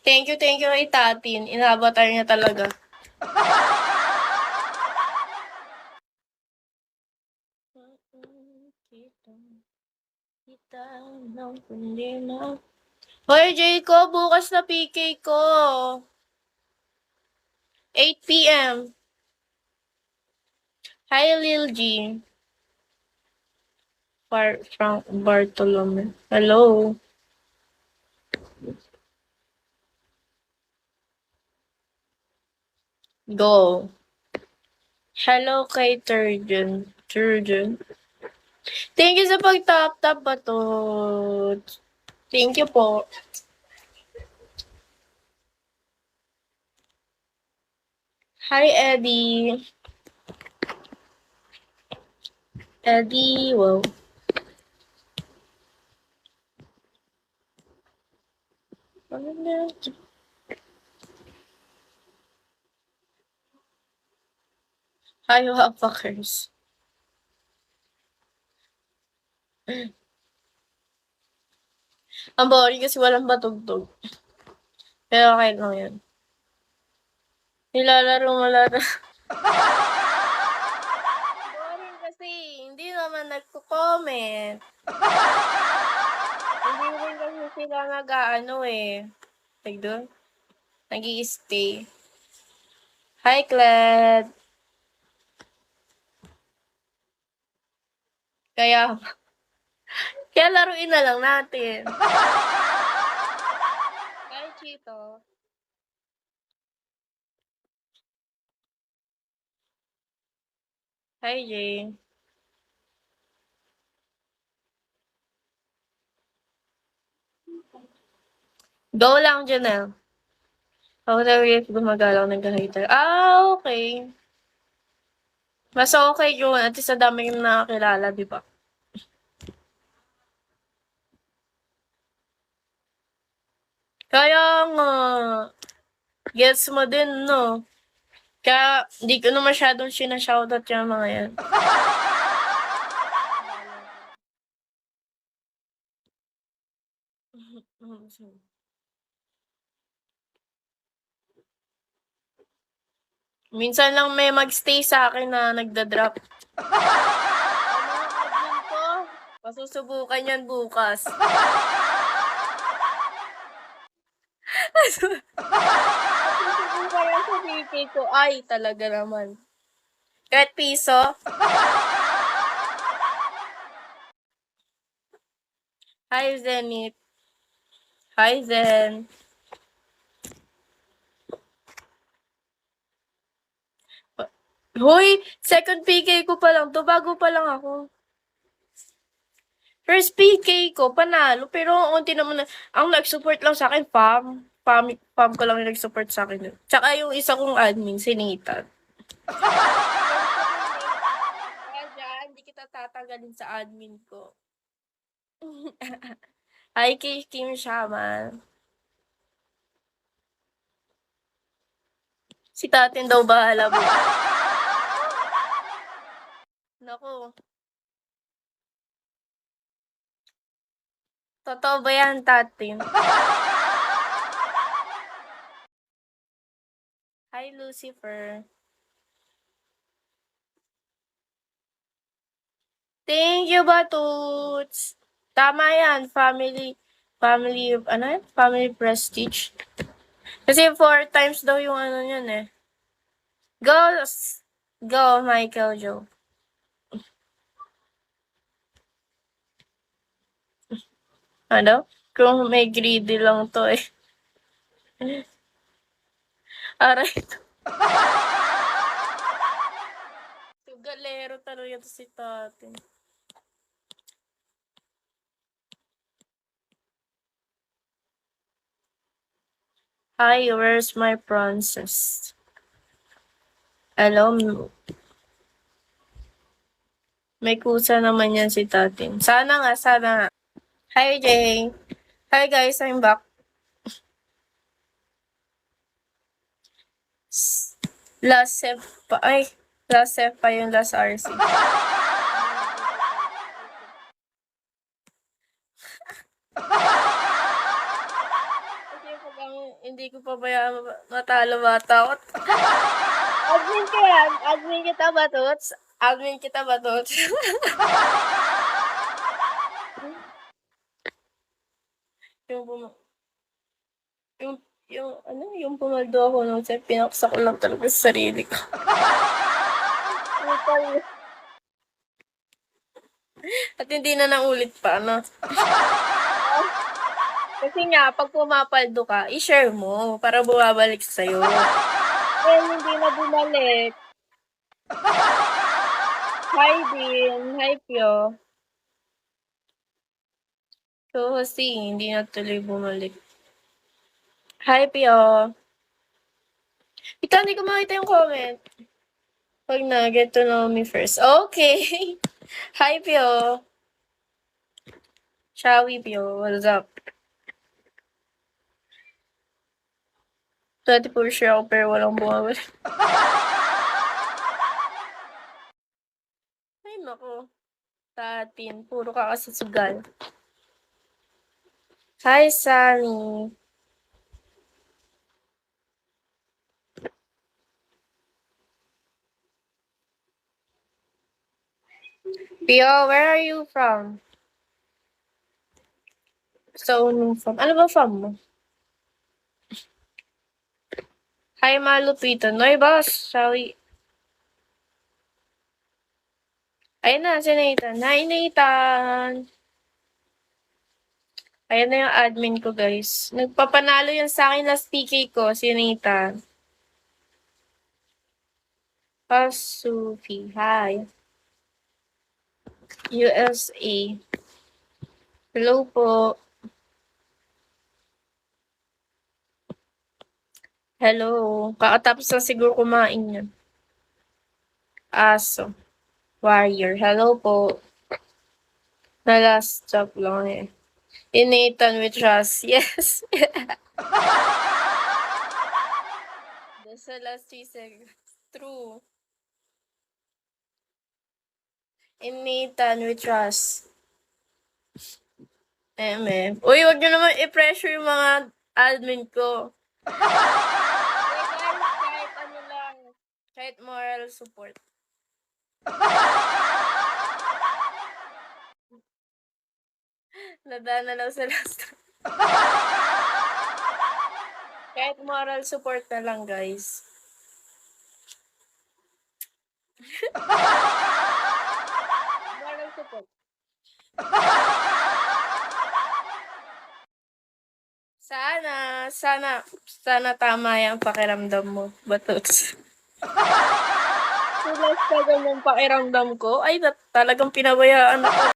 Thank you kay Tatin. Inavatar niya talaga. Kita ng kundi na. Hoy, Jayco, bukas na PK ko. 8 p.m. Hi, Lil G. Frank Bartolome. Hello. Go. Hello kay Turgeon. Thank you sa pag-tap-tap ba to? Thank you po. Hi, Eddie. Eddie, wow. Hi, Wapakers. Ang boring kasi walang batugtog. Pero okay lang yan. Nilalaro mo lang. Boring kasi. Hindi naman nagko-comment. Hindi rin kasi sila nag-ano eh. Like doon. Nag-i-stay. Hi, Cled. Kaya laruin na lang natin. Hi, Chito. Hi, Jay. Go lang, Janelle. Ako na rin gumagalaw ng hater. Okay. Mas okay yun. At least sa dami yung nakakilala, di ba? Kaya nga, gets mo din, no? Kaya, di ko na masyadong sinashoutout yung mga yan. Minsan lang may magstay sa akin na nagda-drop. Ano ko? Pasusubukan yan bukas. Pasusubukan yan sa VK ko. Ay, talaga naman. Kahit piso. Hi, Zenith. Hi, Zen. Hoy, second PK ko pa lang to. Bago pa lang ako. First PK ko, panalo. Pero unti naman, ang nag-support lang sa akin, Pam ko lang yung nag-support sa akin. Tsaka yung isa kong admin, si Nathan. Kaya dyan, hindi kita tatanggalin sa admin ko. Hi, kay Kim Shaman. Si Tatin daw bahala mo. Naku. Totoo ba yan, Tatin? Hi, Lucifer. Thank you, Batuts. Tama yan, family, ano yan? Family prestige. Kasi 4 times daw yung ano yun eh. Go, Michael Joe. Ano? Kung may greedy lang to eh. Aray. Galero talaga to si Tatin. Hi, where's my princess? Alam mo. May kusa naman yan si Tatin. Sana nga. Hi, Jay. Hi, guys. I'm back. Last save pa yung last RC. Kasi pag ang Hindi ko pa ba matalo matakot. Admin ka yan. Admin kita ba, Toots? Admin kita ba, Toots? yung yung yung pumaldo ako nung pinaksa ko lang talaga sa sarili ko. At hindi na naulit pa, no? Kasi nga, pag pumapaldo ka, i-share mo para bumabalik sa'yo. Well, hindi na bumalik. Hi, Din. Hi, Pio. So, kasi hindi na tuloy bumalik. Hi, Pio. Ito, hindi ko makita yung comment. Pag na, get to know me first. Okay. Hi, Pio. Shawi, Pio. What's up? 24 share ako pero walang bumabalik. Ay, nako. Sa atin, puro ka kasi sugal. Hi, Sunny. Pio, where are you from? So, from? Ano ba from mo? Hi, Malupitan. Noy, boss. Shall we? Ayun na, si Nathan. Hi, Nathan. Ayan na yung admin ko, guys. Nagpapanalo yan sa akin last PK ko, si Nathan. Pasufi. Hi. USA. Hello po. Hello. Kakatapos na siguro kumain yan. Aso. Warrior. Hello po. Na last stop lang eh. In Nathan with trust. Yes. That's the last 3 seconds. True. In Nathan with trust. Uy, wag nyo naman i-pressure yung mga admin ko. Kahit ano lang. Kahit moral support. Nadaan na lang sa last. Kahit moral support na lang, guys. Moral support. Sana tama yung pakiramdam mo, Batuts. Tulas ka ganyan pakiramdam ko. Ay, talagang pinabayaan ako.